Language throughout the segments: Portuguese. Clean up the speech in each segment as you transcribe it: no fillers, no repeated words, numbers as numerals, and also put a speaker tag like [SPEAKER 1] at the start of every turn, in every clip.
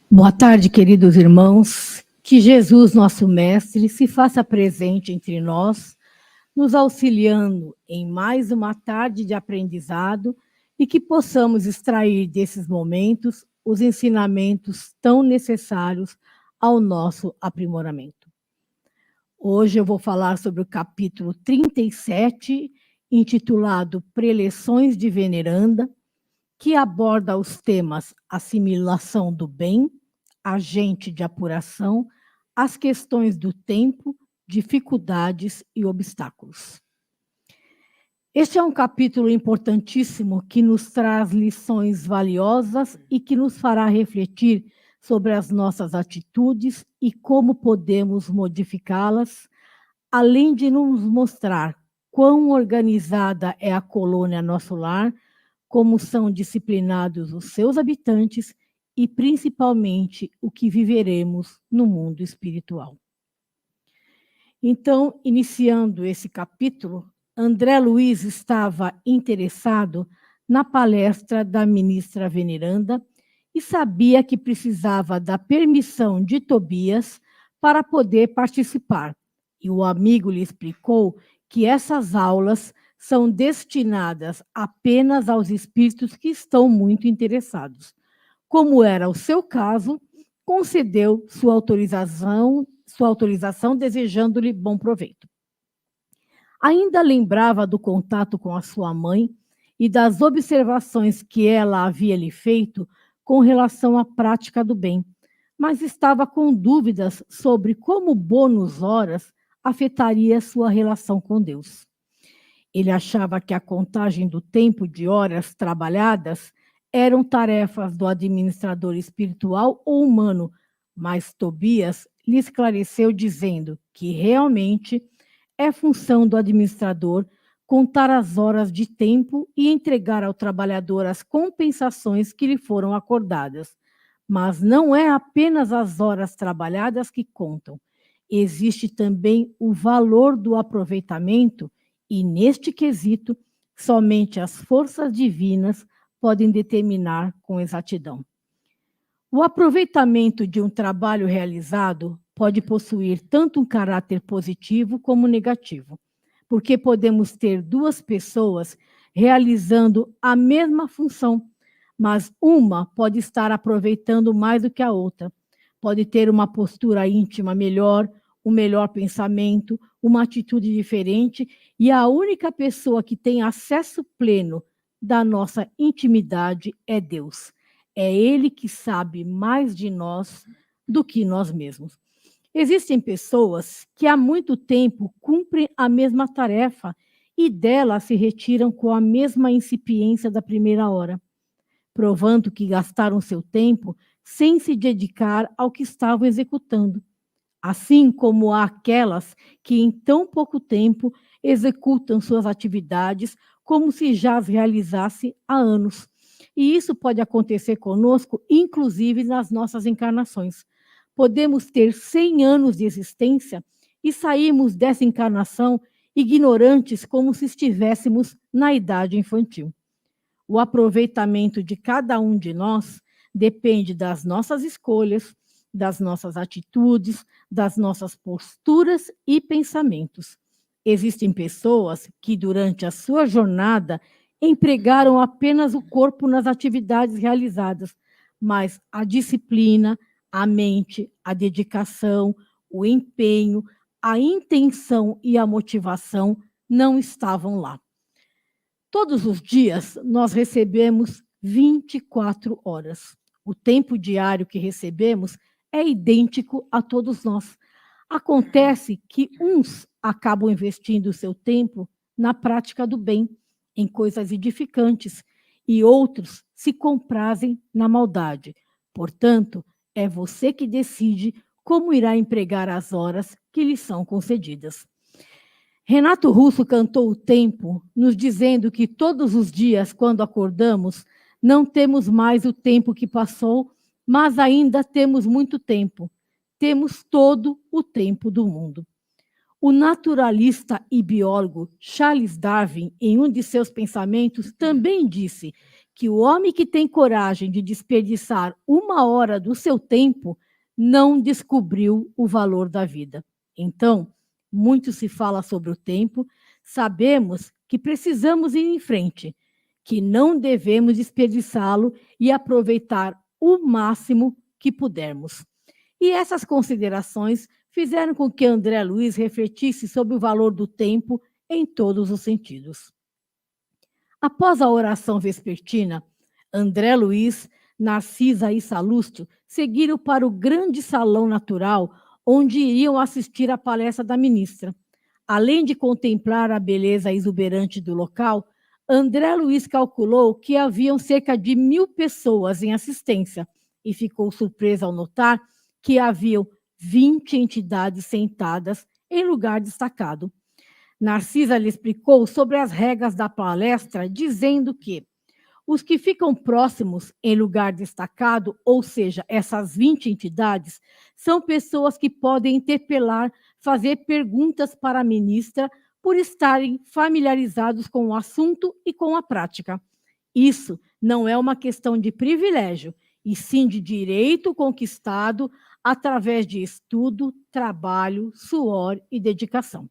[SPEAKER 1] Boa tarde, queridos irmãos. Que Jesus, nosso Mestre, se faça presente entre nós, nos auxiliando em mais uma tarde de aprendizado e que possamos extrair desses momentos os ensinamentos tão necessários ao nosso aprimoramento. Hoje eu vou falar sobre o capítulo 37, intitulado Preleções de Veneranda, que aborda os temas assimilação do bem, agente de apuração, as questões do tempo, dificuldades e obstáculos. Este é um capítulo importantíssimo que nos traz lições valiosas e que nos fará refletir sobre as nossas atitudes e como podemos modificá-las, além de nos mostrar quão organizada é a colônia nosso lar, como são disciplinados os seus habitantes e, principalmente, o que viveremos no mundo espiritual. Então, iniciando esse capítulo, André Luiz estava interessado na palestra da ministra Veneranda e sabia que precisava da permissão de Tobias para poder participar. E o amigo lhe explicou que essas aulas são destinadas apenas aos espíritos que estão muito interessados. Como era o seu caso, concedeu sua autorização desejando-lhe bom proveito. Ainda lembrava do contato com a sua mãe e das observações que ela havia lhe feito com relação à prática do bem, mas estava com dúvidas sobre como o bônus horas afetaria sua relação com Deus. Ele achava que a contagem do tempo de horas trabalhadas eram tarefas do administrador espiritual ou humano, mas Tobias lhe esclareceu dizendo que realmente é função do administrador contar as horas de tempo e entregar ao trabalhador as compensações que lhe foram acordadas. Mas não é apenas as horas trabalhadas que contam. Existe também o valor do aproveitamento e, neste quesito, somente as forças divinas podem determinar com exatidão. O aproveitamento de um trabalho realizado pode possuir tanto um caráter positivo como negativo, porque podemos ter duas pessoas realizando a mesma função, mas uma pode estar aproveitando mais do que a outra, pode ter uma postura íntima melhor, um melhor pensamento, uma atitude diferente, e a única pessoa que tem acesso pleno da nossa intimidade é Deus. É Ele que sabe mais de nós do que nós mesmos. Existem pessoas que há muito tempo cumprem a mesma tarefa e dela se retiram com a mesma incipiência da primeira hora, provando que gastaram seu tempo sem se dedicar ao que estavam executando. Assim como há aquelas que em tão pouco tempo executam suas atividades como se já as realizasse há anos. E isso pode acontecer conosco, inclusive nas nossas encarnações. Podemos ter 100 anos de existência e sairmos dessa encarnação ignorantes como se estivéssemos na idade infantil. O aproveitamento de cada um de nós depende das nossas escolhas, das nossas atitudes, das nossas posturas e pensamentos. Existem pessoas que, durante a sua jornada, empregaram apenas o corpo nas atividades realizadas, mas a disciplina, a mente, a dedicação, o empenho, a intenção e a motivação não estavam lá. Todos os dias nós recebemos 24 horas. O tempo diário que recebemos é idêntico a todos nós. Acontece que uns acabam investindo o seu tempo na prática do bem, em coisas edificantes, e outros se comprazem na maldade. Portanto, é você que decide como irá empregar as horas que lhe são concedidas. Renato Russo cantou o tempo, nos dizendo que todos os dias, quando acordamos, não temos mais o tempo que passou, mas ainda temos muito tempo. Temos todo o tempo do mundo. O naturalista e biólogo Charles Darwin, em um de seus pensamentos, também disse que o homem que tem coragem de desperdiçar 1 hora do seu tempo não descobriu o valor da vida. Então, muito se fala sobre o tempo, sabemos que precisamos ir em frente, que não devemos desperdiçá-lo e aproveitar o máximo que pudermos. E essas considerações fizeram com que André Luiz refletisse sobre o valor do tempo em todos os sentidos. Após a oração vespertina, André Luiz, Narcisa e Salustio seguiram para o grande salão natural, onde iriam assistir à palestra da ministra. Além de contemplar a beleza exuberante do local, André Luiz calculou que haviam cerca de 1.000 pessoas em assistência e ficou surpreso ao notar que haviam 20 entidades sentadas em lugar destacado. Narcisa lhe explicou sobre as regras da palestra, dizendo que os que ficam próximos em lugar destacado, ou seja, essas 20 entidades, são pessoas que podem interpelar, fazer perguntas para a ministra por estarem familiarizados com o assunto e com a prática. Isso não é uma questão de privilégio, e sim de direito conquistado através de estudo, trabalho, suor e dedicação.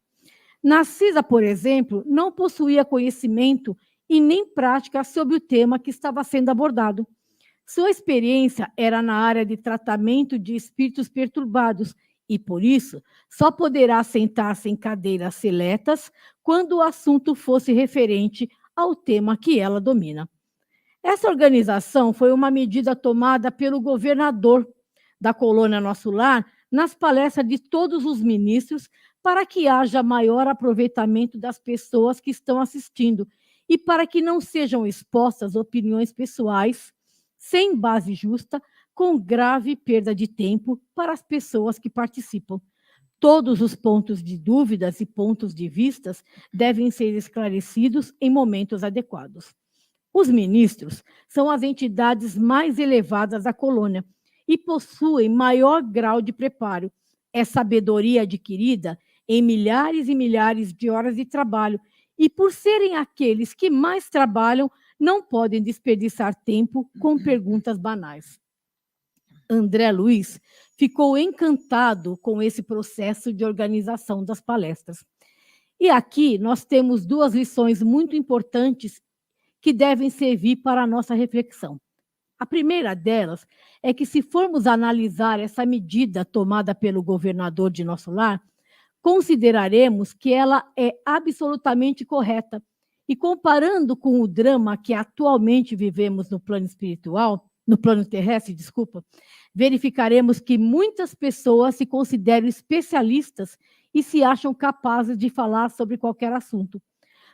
[SPEAKER 1] Narcisa, por exemplo, não possuía conhecimento e nem prática sobre o tema que estava sendo abordado. Sua experiência era na área de tratamento de espíritos perturbados e, por isso, só poderá sentar-se em cadeiras seletas quando o assunto fosse referente ao tema que ela domina. Essa organização foi uma medida tomada pelo governador da colônia Nosso Lar nas palestras de todos os ministros para que haja maior aproveitamento das pessoas que estão assistindo e para que não sejam expostas opiniões pessoais sem base justa, com grave perda de tempo para as pessoas que participam. Todos os pontos de dúvidas e pontos de vistas devem ser esclarecidos em momentos adequados. Os ministros são as entidades mais elevadas da colônia e possuem maior grau de preparo. É sabedoria adquirida em milhares e milhares de horas de trabalho, e por serem aqueles que mais trabalham, não podem desperdiçar tempo com perguntas banais. André Luiz ficou encantado com esse processo de organização das palestras. E aqui nós temos 2 lições muito importantes que devem servir para a nossa reflexão. A primeira delas é que, se formos analisar essa medida tomada pelo governador de Nosso Lar, consideraremos que ela é absolutamente correta. E comparando com o drama que atualmente vivemos no plano espiritual, no plano terrestre, verificaremos que muitas pessoas se consideram especialistas e se acham capazes de falar sobre qualquer assunto.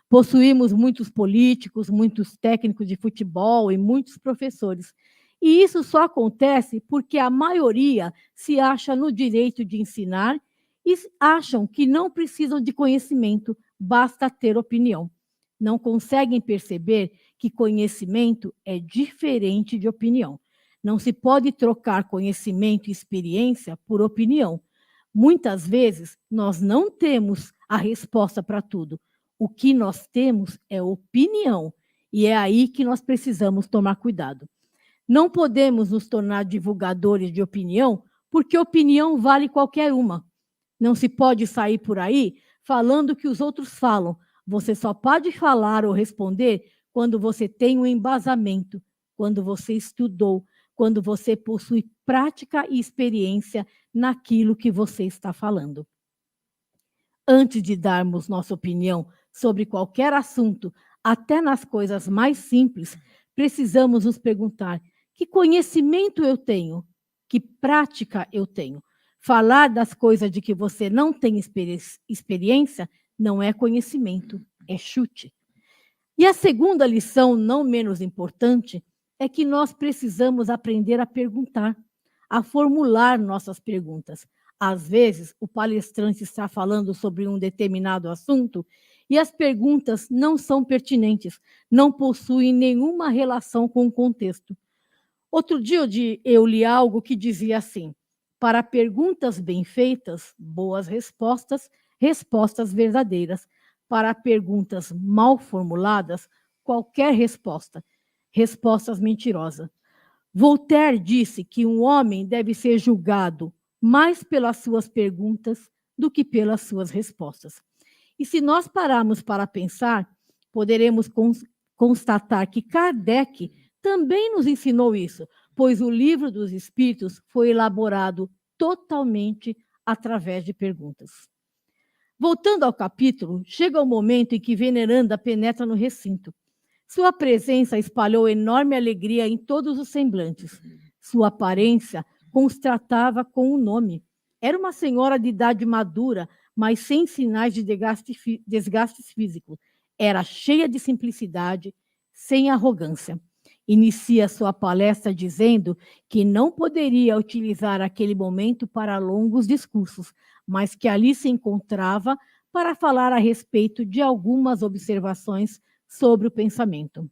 [SPEAKER 1] Possuímos muitos políticos, muitos técnicos de futebol e muitos professores. E isso só acontece porque a maioria se acha no direito de ensinar e acham que não precisam de conhecimento, basta ter opinião. Não conseguem perceber que conhecimento é diferente de opinião. Não se pode trocar conhecimento e experiência por opinião. Muitas vezes, nós não temos a resposta para tudo. O que nós temos é opinião, e é aí que nós precisamos tomar cuidado. Não podemos nos tornar divulgadores de opinião, porque opinião vale qualquer uma. Não se pode sair por aí falando o que os outros falam. Você só pode falar ou responder quando você tem um embasamento, quando você estudou, quando você possui prática e experiência naquilo que você está falando. Antes de darmos nossa opinião sobre qualquer assunto, até nas coisas mais simples, precisamos nos perguntar: que conhecimento eu tenho? Que prática eu tenho? Falar das coisas de que você não tem experiência não é conhecimento, é chute. E a segunda lição, não menos importante, é que nós precisamos aprender a perguntar, a formular nossas perguntas. Às vezes, o palestrante está falando sobre um determinado assunto e as perguntas não são pertinentes, não possuem nenhuma relação com o contexto. Outro dia eu li algo que dizia assim: para perguntas bem feitas, boas respostas, respostas verdadeiras. Para perguntas mal formuladas, qualquer resposta. respostas mentirosas. Voltaire disse que um homem deve ser julgado mais pelas suas perguntas do que pelas suas respostas. E se nós pararmos para pensar, poderemos constatar que Kardec também nos ensinou isso, pois o Livro dos Espíritos foi elaborado totalmente através de perguntas. Voltando ao capítulo, chega o momento em que Veneranda penetra no recinto. Sua presença espalhou enorme alegria em todos os semblantes. Sua aparência constatava com o nome. Era uma senhora de idade madura, mas sem sinais de desgaste físico. Era cheia de simplicidade, sem arrogância. Inicia sua palestra dizendo que não poderia utilizar aquele momento para longos discursos, mas que ali se encontrava para falar a respeito de algumas observações sobre o pensamento.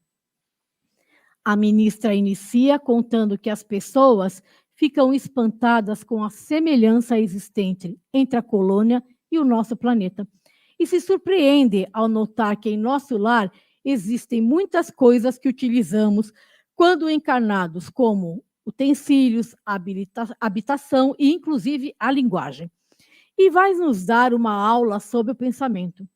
[SPEAKER 1] A ministra inicia contando que as pessoas ficam espantadas com a semelhança existente entre a colônia e o nosso planeta, e se surpreende ao notar que em nosso lar existem muitas coisas que utilizamos quando encarnados, como utensílios, habitação e, inclusive, a linguagem. E vai nos dar uma aula sobre o pensamento.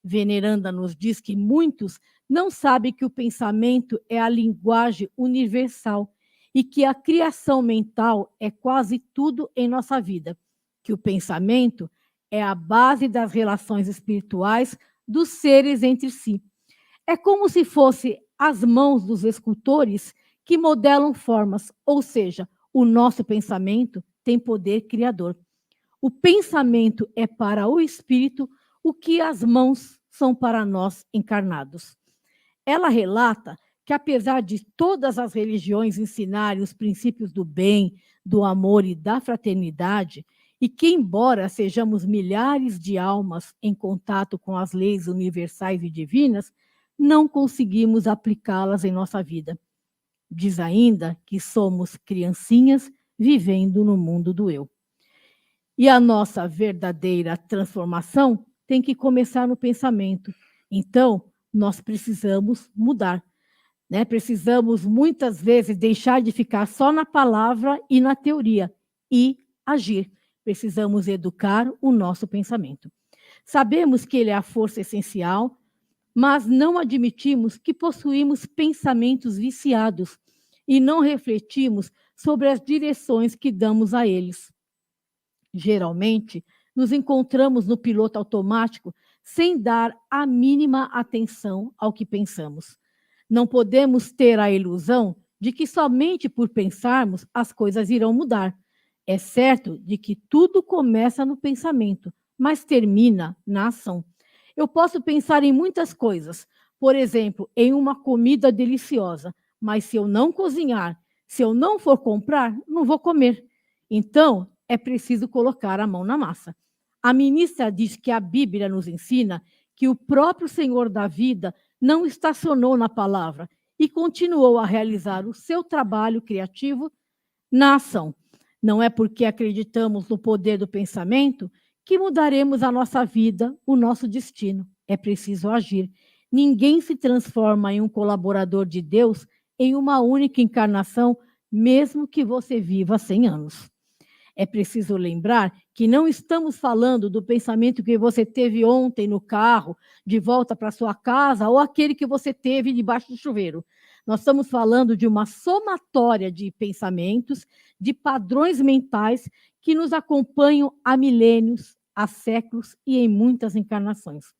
[SPEAKER 1] Veneranda nos diz que muitos não sabem que o pensamento é a linguagem universal e que a criação mental é quase tudo em nossa vida, que o pensamento é a base das relações espirituais dos seres entre si. É como se fosse as mãos dos escultores que modelam formas, ou seja, o nosso pensamento tem poder criador. O pensamento é para o espírito o que as mãos são para nós encarnados. Ela relata que, apesar de todas as religiões ensinarem os princípios do bem, do amor e da fraternidade, e que, embora sejamos milhares de almas em contato com as leis universais e divinas, não conseguimos aplicá-las em nossa vida. Diz ainda que somos criancinhas vivendo no mundo do eu. E a nossa verdadeira transformação tem que começar no pensamento. Então, nós precisamos mudar, né? Precisamos, muitas vezes, deixar de ficar só na palavra e na teoria e agir. Precisamos educar o nosso pensamento. Sabemos que ele é a força essencial, mas não admitimos que possuímos pensamentos viciados e não refletimos sobre as direções que damos a eles. Geralmente, nos encontramos no piloto automático sem dar a mínima atenção ao que pensamos. Não podemos ter a ilusão de que somente por pensarmos as coisas irão mudar. É certo de que tudo começa no pensamento, mas termina na ação. Eu posso pensar em muitas coisas, por exemplo, em uma comida deliciosa, mas se eu não cozinhar, se eu não for comprar, não vou comer. Então, é preciso colocar a mão na massa. A ministra diz que a Bíblia nos ensina que o próprio Senhor da vida não estacionou na palavra e continuou a realizar o seu trabalho criativo na ação. Não é porque acreditamos no poder do pensamento que mudaremos a nossa vida, o nosso destino. É preciso agir. Ninguém se transforma em um colaborador de Deus em uma única encarnação, mesmo que você viva 100 anos. É preciso lembrar que não estamos falando do pensamento que você teve ontem no carro, de volta para sua casa, ou aquele que você teve debaixo do chuveiro. Nós estamos falando de uma somatória de pensamentos, de padrões mentais que nos acompanham há milênios, há séculos e em muitas encarnações.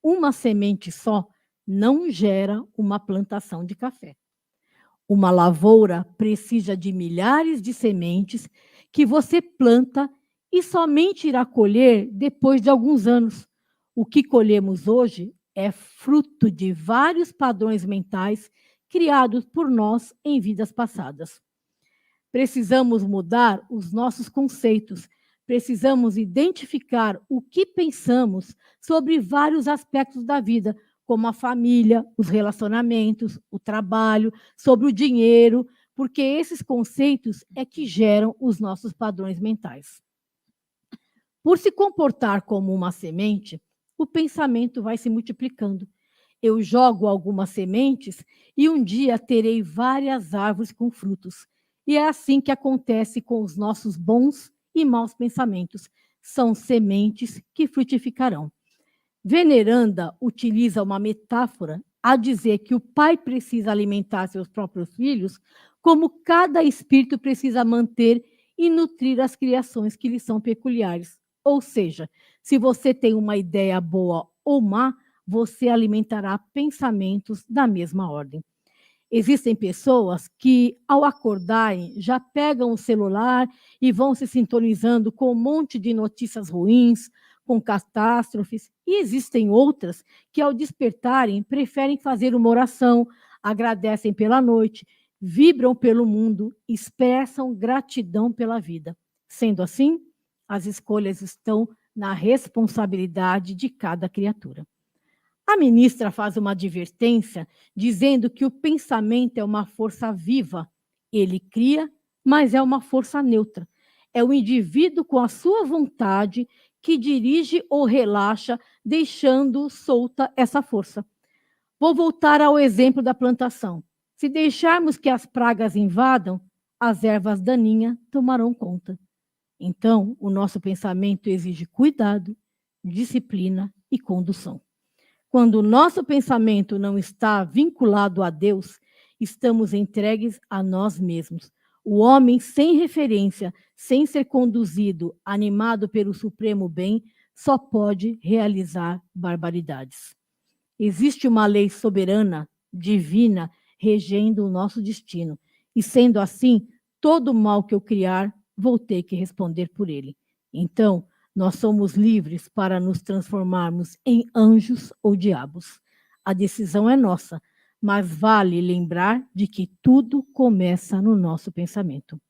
[SPEAKER 1] Uma semente só não gera uma plantação de café. Uma lavoura precisa de milhares de sementes que você planta e somente irá colher depois de alguns anos. O que colhemos hoje é fruto de vários padrões mentais criados por nós em vidas passadas. Precisamos mudar os nossos conceitos, precisamos identificar o que pensamos sobre vários aspectos da vida, como a família, os relacionamentos, o trabalho, sobre o dinheiro, porque esses conceitos é que geram os nossos padrões mentais. Por se comportar como uma semente, o pensamento vai se multiplicando. Eu jogo algumas sementes e um dia terei várias árvores com frutos. E é assim que acontece com os nossos bons e maus pensamentos. São sementes que frutificarão. Veneranda utiliza uma metáfora a dizer que o pai precisa alimentar seus próprios filhos, como cada espírito precisa manter e nutrir as criações que lhe são peculiares. Ou seja, se você tem uma ideia boa ou má, você alimentará pensamentos da mesma ordem. Existem pessoas que, ao acordarem, já pegam o celular e vão se sintonizando com um monte de notícias ruins, com catástrofes, e existem outras que, ao despertarem, preferem fazer uma oração, agradecem pela noite, vibram pelo mundo, expressam gratidão pela vida. Sendo assim, as escolhas estão na responsabilidade de cada criatura. A ministra faz uma advertência dizendo que o pensamento é uma força viva. Ele cria, mas é uma força neutra. É o indivíduo com a sua vontade que dirige ou relaxa, deixando solta essa força. Vou voltar ao exemplo da plantação. Se deixarmos que as pragas invadam, as ervas daninhas tomarão conta. Então, o nosso pensamento exige cuidado, disciplina e condução. Quando o nosso pensamento não está vinculado a Deus, estamos entregues a nós mesmos. O homem sem referência, sem ser conduzido, animado pelo supremo bem, só pode realizar barbaridades. Existe uma lei soberana, divina, regendo o nosso destino. E sendo assim, todo mal que eu criar, vou ter que responder por ele. Então, nós somos livres para nos transformarmos em anjos ou diabos. A decisão é nossa, mas vale lembrar de que tudo começa no nosso pensamento.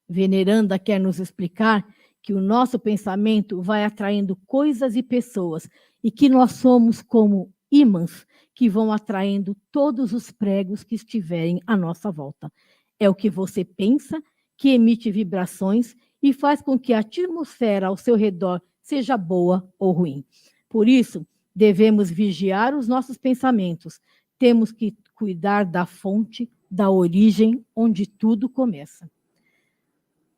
[SPEAKER 1] Veneranda quer nos explicar que o nosso pensamento vai atraindo coisas e pessoas e que nós somos como ímãs que vão atraindo todos os pregos que estiverem à nossa volta. É o que você pensa que emite vibrações e faz com que a atmosfera ao seu redor seja boa ou ruim. Por isso, devemos vigiar os nossos pensamentos. Temos que cuidar da fonte, da origem onde tudo começa.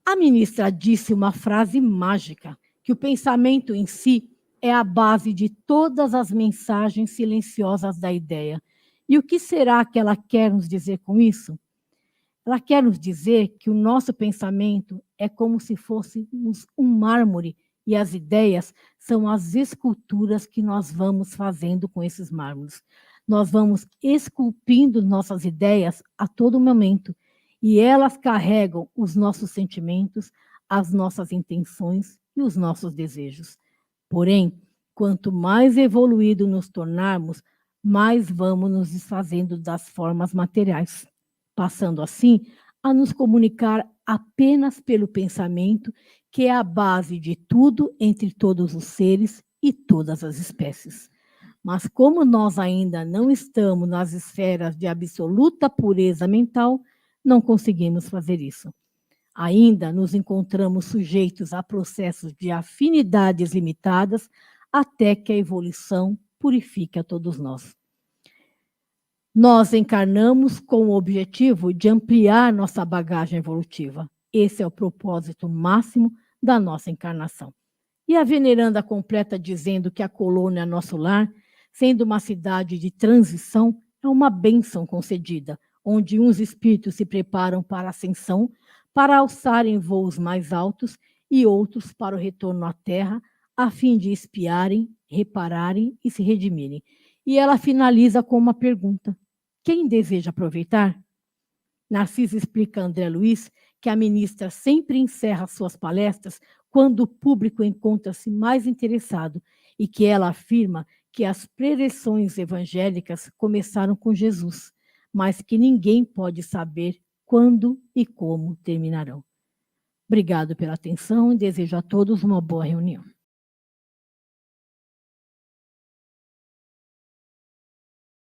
[SPEAKER 1] A ministra disse uma frase mágica, que o pensamento em si é a base de todas as mensagens silenciosas da ideia. E o que será que ela quer nos dizer com isso? Ela quer nos dizer que o nosso pensamento é como se fôssemos um mármore e as ideias são as esculturas que nós vamos fazendo com esses mármores. Nós vamos esculpindo nossas ideias a todo momento e elas carregam os nossos sentimentos, as nossas intenções e os nossos desejos. Porém, quanto mais evoluído nos tornarmos, mais vamos nos desfazendo das formas materiais, passando assim a nos comunicar apenas pelo pensamento, que é a base de tudo entre todos os seres e todas as espécies. Mas como nós ainda não estamos nas esferas de absoluta pureza mental, não conseguimos fazer isso. Ainda nos encontramos sujeitos a processos de afinidades limitadas até que a evolução purifique a todos nós. Nós encarnamos com o objetivo de ampliar nossa bagagem evolutiva. Esse é o propósito máximo da nossa encarnação. E a veneranda completa dizendo que a colônia Nosso Lar, sendo uma cidade de transição, é uma bênção concedida, onde uns espíritos se preparam para a ascensão, para alçarem voos mais altos, e outros para o retorno à Terra, a fim de espiarem, repararem e se redimirem. E ela finaliza com uma pergunta: quem deseja aproveitar? Narcisa explica a André Luiz que a ministra sempre encerra suas palestras quando o público encontra-se mais interessado e que ela afirma que as preleções evangélicas começaram com Jesus, mas que ninguém pode saber quando e como terminarão. Obrigado pela atenção e desejo a todos uma boa reunião.